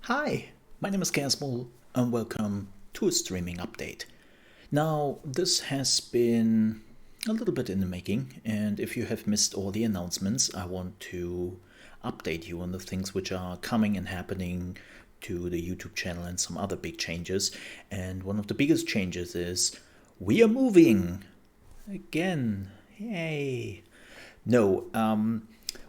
Hi, my name is ChaosMole and welcome to a streaming update. Now, this has been a little bit in the making, and if you have missed all the announcements, I want to update you on the things which are coming and happening to the YouTube channel and some other big changes. And one of the biggest changes is we are moving again. Yay! No,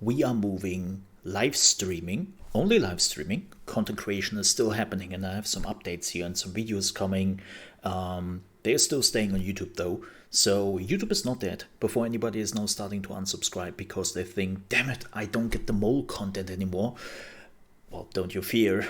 we are moving live streaming, only live streaming. Content creation is still happening, and I have some updates here and some videos coming. They're still staying on YouTube though, so YouTube is not dead. Before anybody is now starting to unsubscribe because they think, damn it, I don't get the mole content anymore. Well, don't you fear,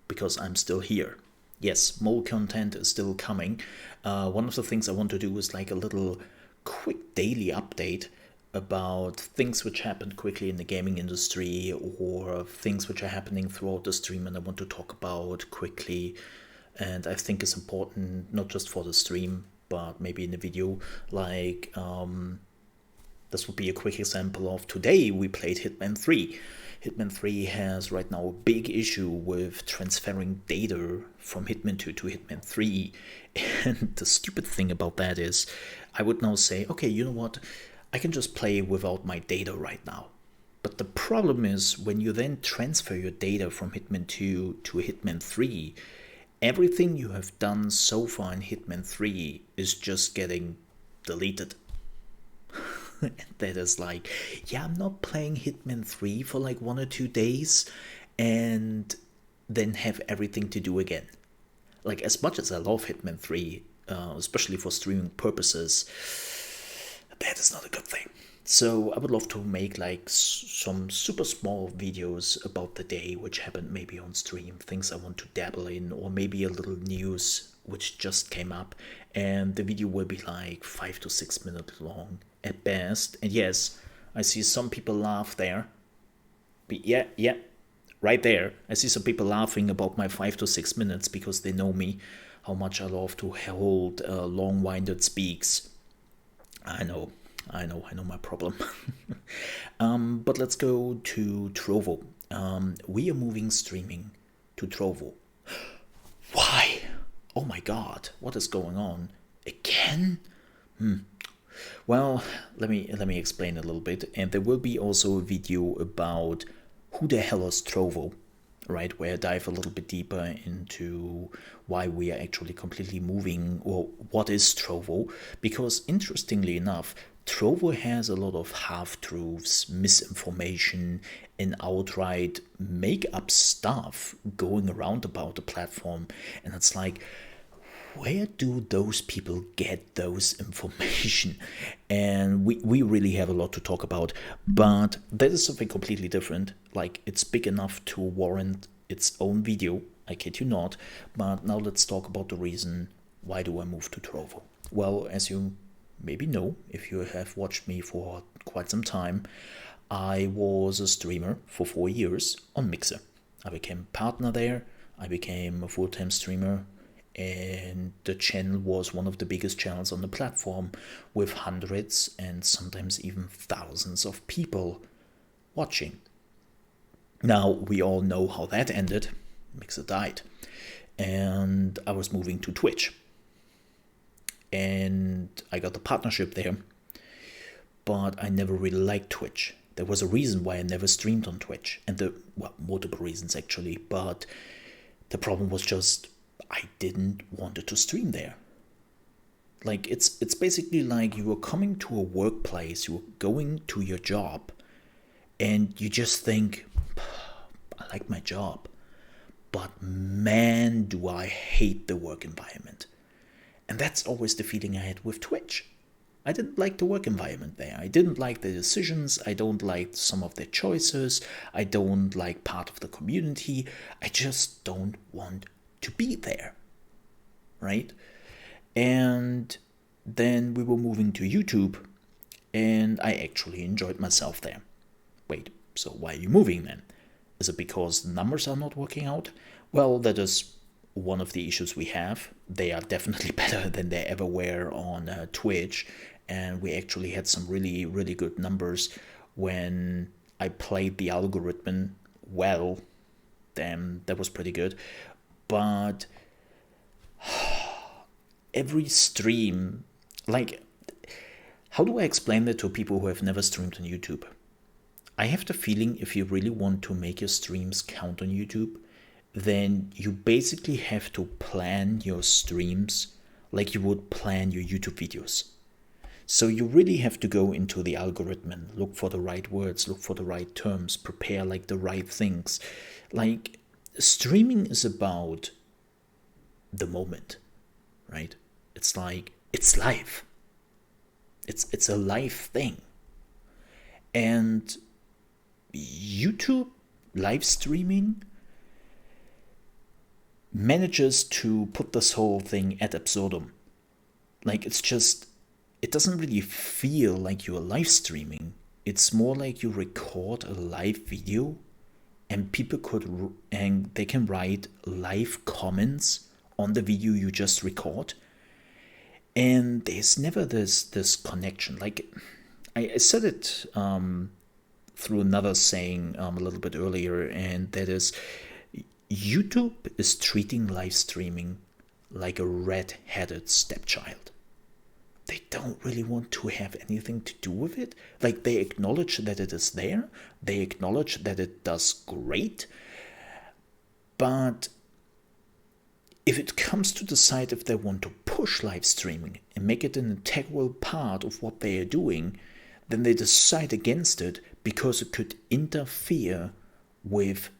because I'm still here. Yes, mole content is still coming. One of the things I want to do is like a little quick daily update about things which happened quickly in the gaming industry or things which are happening throughout the stream and I want to talk about quickly. And I think it's important not just for the stream, but maybe in the video. Like, this would be a quick example of today we played Hitman 3. Hitman 3 has right now a big issue with transferring data from Hitman 2 to Hitman 3. And the stupid thing about that is I would now say, okay, you know what? I can just play without my data right now. But the problem is when you then transfer your data from Hitman 2 to Hitman 3, everything you have done so far in Hitman 3 is just getting deleted. That is like, yeah, I'm not playing Hitman 3 for like 1 or 2 days and then have everything to do again. Like, as much as I love Hitman 3, especially for streaming purposes, that is not a good thing. So I would love to make like some super small videos about the day which happened maybe on stream, things I want to dabble in, or maybe a little news which just came up, and the video will be like 5 to 6 minutes long at best. And yes, I see some people laugh there. But yeah, right there. I see some people laughing about my 5 to 6 minutes because they know me, how much I love to hold long-winded speaks. I know my problem. But let's go to Trovo. We are moving streaming to Trovo. Why? Oh my god, what is going on? Again? Well, let me explain a little bit, and there will be also a video about who the hell is Trovo, right? Where I dive a little bit deeper into why we are actually completely moving, or what is Trovo. Because interestingly enough, Trovo has a lot of half-truths, misinformation, and outright make-up stuff going around about the platform. And it's like, where do those people get those information? And we really have a lot to talk about, but that is something completely different. Like, it's big enough to warrant its own video, I kid you not. But now let's talk about the reason why do I move to Trovo. Well, as you maybe know, if you have watched me for quite some time, I was a streamer for 4 years on Mixer. I became a partner there, I became a full-time streamer, and the channel was one of the biggest channels on the platform, with hundreds and sometimes even thousands of people watching. Now, we all know how that ended. Mixer died, and I was moving to Twitch, and I got the partnership there, but I never really liked Twitch. There was a reason why I never streamed on Twitch, and multiple reasons actually, but the problem was just I didn't want to stream there. Like, it's basically like you were coming to a workplace, you were going to your job, and you just think, I like my job, but man, do I hate the work environment. And that's always the feeling I had with Twitch. I didn't like the work environment there. I didn't like the decisions. I don't like some of their choices. I don't like part of the community. I just don't want to be there, right? And then we were moving to YouTube, and I actually enjoyed myself there. Wait, so why are you moving then? Is it because the numbers are not working out? Well, that is one of the issues we have. They are definitely better than they ever were on Twitch, and we actually had some really, really good numbers when I played the algorithm well. damn, that was pretty good. But every stream, like, how do I explain that to people who have never streamed on YouTube? I have the feeling if you really want to make your streams count on YouTube, then you basically have to plan your streams like you would plan your YouTube videos. So you really have to go into the algorithm and look for the right words, look for the right terms, prepare like the right things. Like, streaming is about the moment, right? It's like, it's live. It's a live thing. And YouTube live streaming manages to put this whole thing ad absurdum. Like, it's just, it doesn't really feel like you're live streaming. It's more like you record a live video and they can write live comments on the video you just record. And there's never this connection. Like, I said it through another saying a little bit earlier, and that is, YouTube is treating live streaming like a red-headed stepchild. They don't really want to have anything to do with it. Like, they acknowledge that it is there. They acknowledge that it does great. But if it comes to decide if they want to push live streaming and make it an integral part of what they are doing, then they decide against it because it could interfere with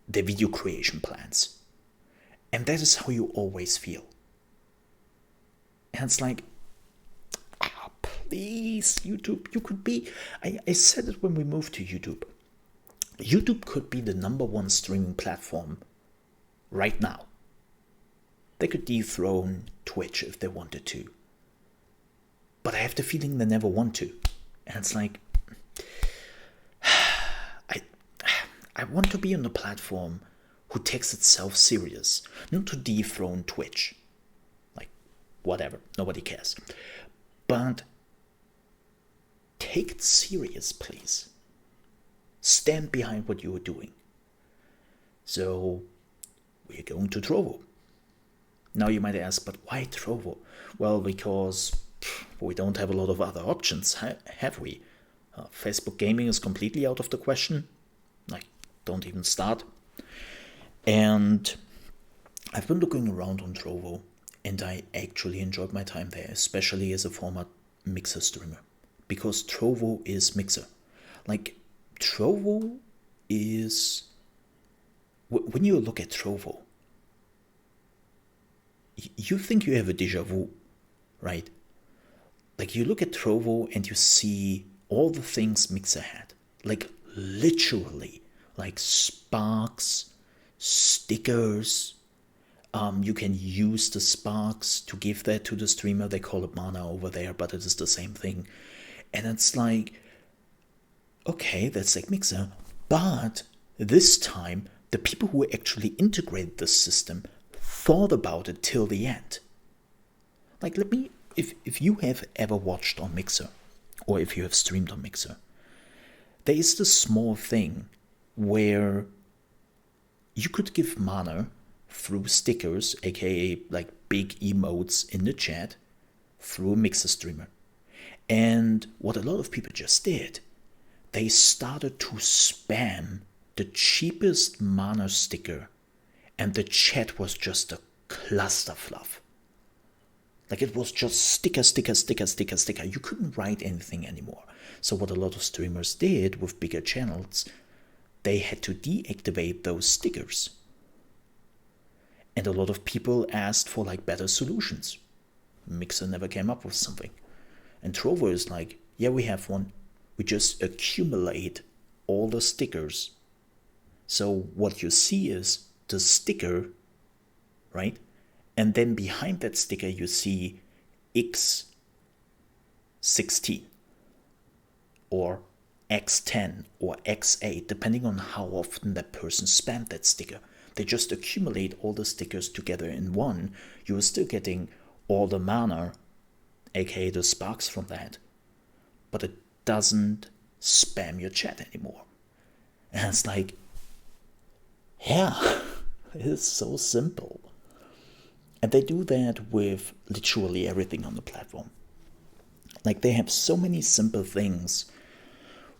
their video creation plans. And that is how you always feel. And it's like, please, YouTube, you could be... I said it when we moved to YouTube. YouTube could be the #1 streaming platform right now. They could dethrone Twitch if they wanted to. But I have the feeling they never want to. And it's like, I want to be on a platform who takes itself serious, not to dethrone Twitch. Like, whatever, nobody cares. But take it serious, please. Stand behind what you are doing. So, we're going to Trovo. Now you might ask, but why Trovo? Well, because we don't have a lot of other options, have we? Facebook gaming is completely out of the question. Like, don't even start. And I've been looking around on Trovo, and I actually enjoyed my time there, especially as a former Mixer streamer. Because Trovo is Mixer. Like, Trovo is... When you look at Trovo, you think you have a déjà vu, right? Like, you look at Trovo and you see all the things Mixer had. Like, literally. Like, sparks, stickers. You can use the sparks to give that to the streamer. They call it mana over there, but it is the same thing. And it's like, okay, that's like Mixer. But this time, the people who actually integrated this system thought about it till the end. Like, if you have ever watched on Mixer, or if you have streamed on Mixer, there is this small thing where you could give mana through stickers, aka like big emotes in the chat, through a Mixer streamer. And what a lot of people just did, they started to spam the cheapest mana sticker, and the chat was just a cluster fluff. Like, it was just sticker, sticker, sticker, sticker, sticker. You couldn't write anything anymore. So what a lot of streamers did with bigger channels, they had to deactivate those stickers. And a lot of people asked for like better solutions. Mixer never came up with something. And Trovo is like, yeah, we have one. We just accumulate all the stickers. So what you see is the sticker, right? And then behind that sticker you see X16 or X10 or X8, depending on how often that person spammed that sticker. They just accumulate all the stickers together in one. You are still getting all the mana, aka the sparks from that, but it doesn't spam your chat anymore. And it's like, Yeah, it is so simple. And they do that with literally everything on the platform. Like, they have so many simple things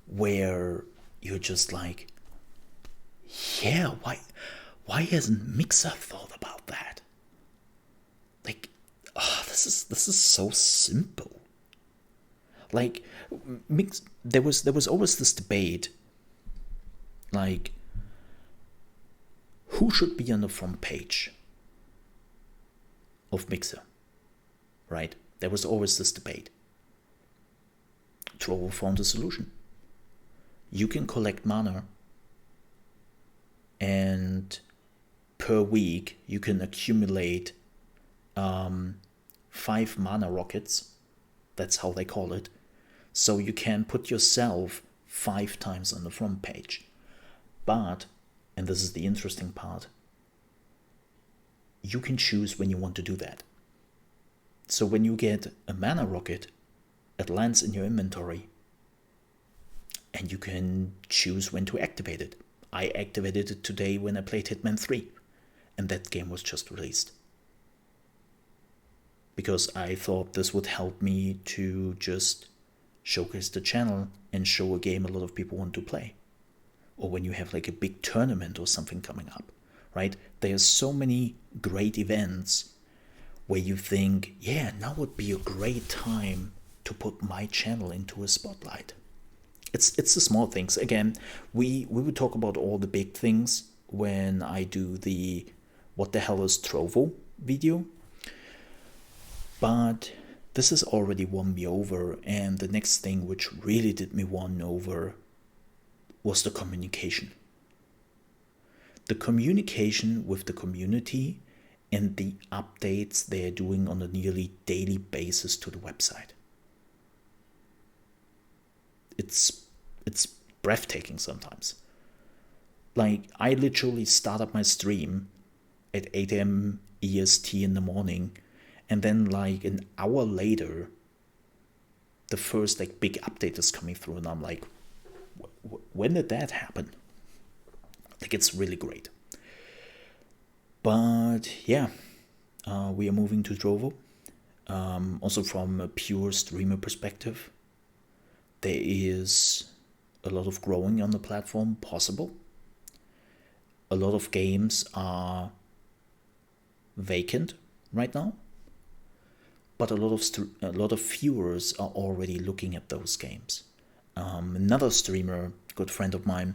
where you're just like, yeah, why hasn't Mixer thought about that? Like, oh, this is so simple. Like, there was always this debate, like, who should be on the front page of Mixer, right? There was always this debate. Trovo found a solution. You can collect mana, and per week you can accumulate 5 mana rockets. That's how they call it. So you can put yourself 5 times on the front page. But, and this is the interesting part, you can choose when you want to do that. So when you get a mana rocket, it lands in your inventory, and you can choose when to activate it. I activated it today when I played Hitman 3, and that game was just released. Because I thought this would help me to just showcase the channel and show a game a lot of people want to play. Or when you have like a big tournament or something coming up, right? There's so many great events where you think, yeah, now would be a great time to put my channel into a spotlight. It's the small things. Again, we would talk about all the big things when I do the what the hell is Trovo video. But this has already won me over, and the next thing which really did me won over was the communication. The communication with the community and the updates they're doing on a nearly daily basis to the website. It's breathtaking sometimes. Like, I literally start up my stream at 8 a.m. EST in the morning, and then like an hour later, the first like big update is coming through, and I'm like, when did that happen? Like, it's really great. But yeah, we are moving to Trovo. Also from a pure streamer perspective, there is a lot of growing on the platform possible. A lot of games are vacant right now, but a lot of viewers are already looking at those games. Another streamer, good friend of mine,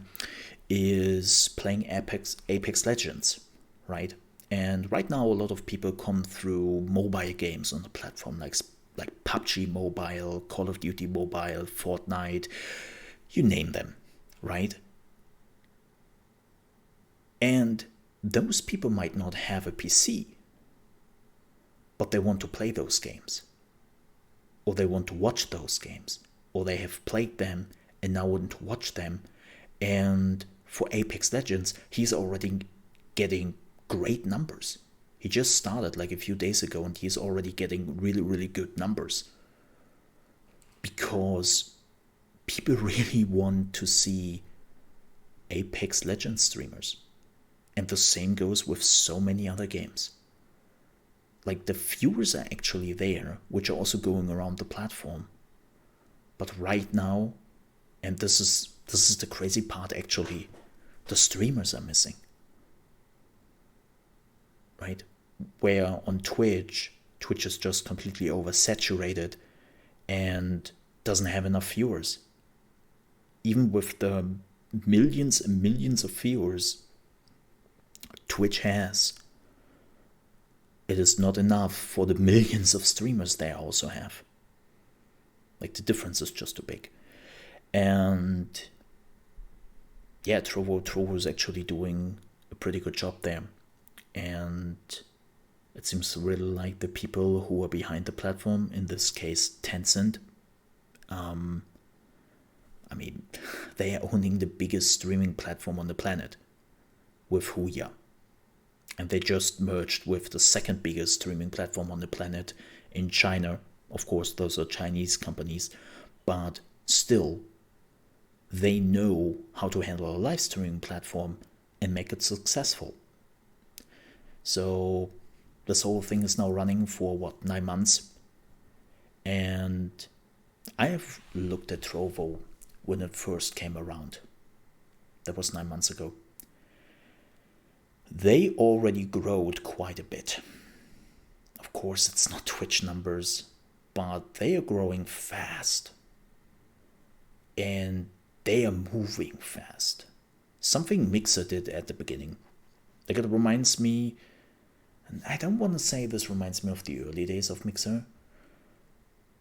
is playing Apex Legends, right? And right now a lot of people come through mobile games on the platform, like PUBG Mobile, Call of Duty Mobile, Fortnite, you name them, right? And those people might not have a PC, but they want to play those games, or they want to watch those games, or they have played them and now want to watch them. And for Apex Legends, he's already getting great numbers. He just started like a few days ago, and he's already getting really, really good numbers. Because people really want to see Apex Legends streamers. And the same goes with so many other games. Like, the viewers are actually there, which are also going around the platform. But right now, and this is the crazy part actually, the streamers are missing. Right? Where on Twitch is just completely oversaturated and doesn't have enough viewers. Even with the millions and millions of viewers Twitch has, it is not enough for the millions of streamers they also have. Like, the difference is just too big. And yeah, Trovo is actually doing a pretty good job there. And it seems really like the people who are behind the platform, in this case Tencent, I mean, they are owning the biggest streaming platform on the planet with Huya. And they just merged with the second biggest streaming platform on the planet in China. Of course, those are Chinese companies, but still, they know how to handle a live streaming platform and make it successful. So this whole thing is now running for 9 months, and I have looked at Trovo when it first came around. That was 9 months ago. They already growed quite a bit. Of course, it's not Twitch numbers, but they are growing fast. And they are moving fast. Something Mixer did at the beginning. Like, it reminds me, and I don't want to say this reminds me of the early days of Mixer,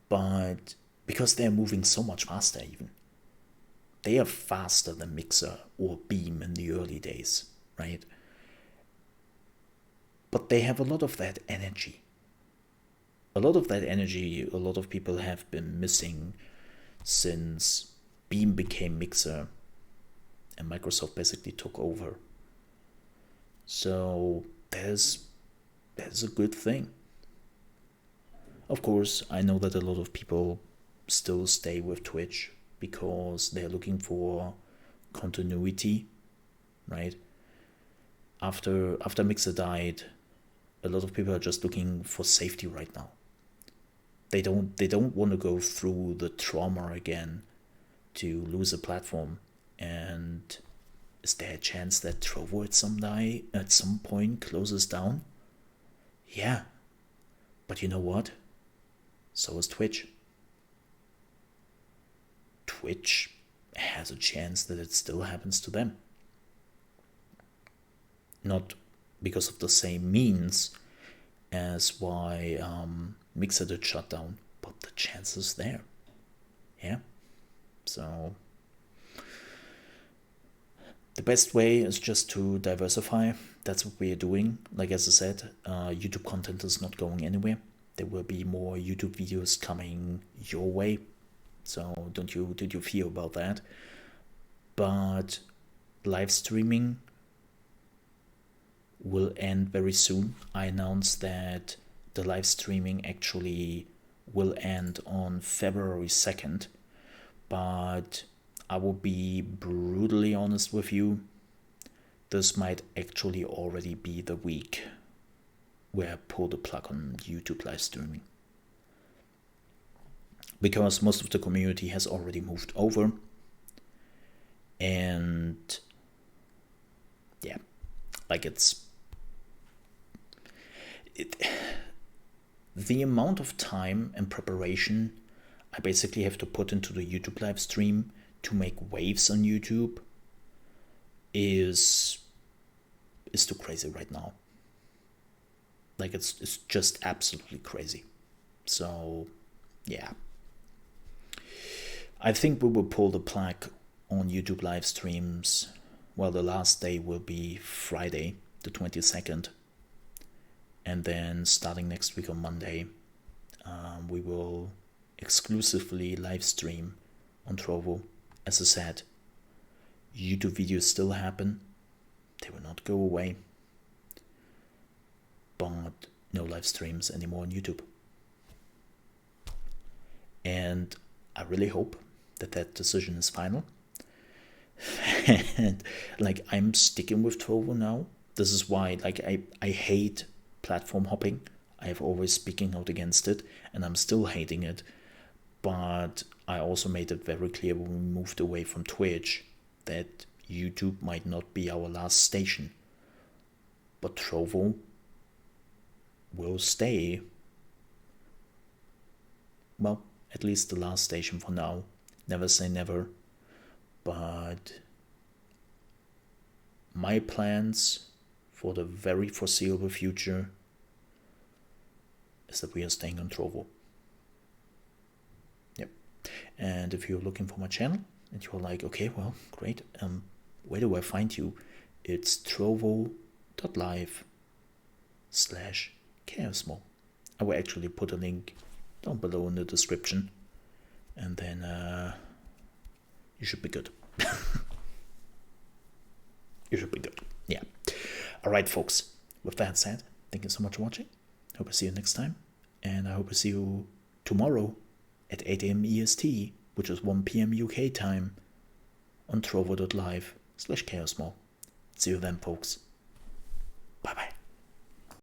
but because they're moving so much faster even. They are faster than Mixer or Beam in the early days, right? But they have a lot of that energy. A lot of that energy a lot of people have been missing since Beam became Mixer and Microsoft basically took over. So that's a good thing. Of course, I know that a lot of people still stay with Twitch because they're looking for continuity, right? After Mixer died, a lot of people are just looking for safety right now. They don't want to go through the trauma again to lose a platform. And is there a chance that Trovo at some point closes down? Yeah. But you know what? So is Twitch. Twitch has a chance that it still happens to them. Not because of the same means as why Mixer did shut down, but the chance is there. Yeah. So the best way is just to diversify. That's what we are doing. Like as I said, YouTube content is not going anywhere. There will be more YouTube videos coming your way. So don't you fear about that. But live streaming will end very soon. I announced that the live streaming actually will end on February 2nd. But I will be brutally honest with you. This might actually already be the week where I pull the plug on YouTube live streaming. Because most of the community has already moved over. And yeah, like the amount of time and preparation I basically have to put into the YouTube live stream to make waves on YouTube is too crazy right now. Like it's just absolutely crazy. So yeah, I think we will pull the plug on YouTube live streams. Well, the last day will be Friday, the 22nd, and then starting next week on Monday, we will exclusively live stream on Trovo. As I said, YouTube videos still happen. They will not go away. But no live streams anymore on YouTube. And I really hope that decision is final. And like I'm sticking with Trovo now. This is why like I hate platform hopping. I have always speaking out against it, and I'm still hating it. But I also made it very clear when we moved away from Twitch that YouTube might not be our last station. But Trovo will stay, well, at least the last station for now. Never say never. But my plans for the very foreseeable future is that we are staying on Trovo. Yep. And if you're looking for my channel and you're like, okay, well, great, where do I find you? It's trovo.live/ChaosMole. I will actually put a link down below in the description, and then you should be good. You should be good. Yeah. All right, folks. With that said, thank you so much for watching. Hope I see you next time. And I hope I see you tomorrow at 8 a.m. EST, which is 1 p.m. UK time, on trovo.live/ChaosMole. See you then, folks.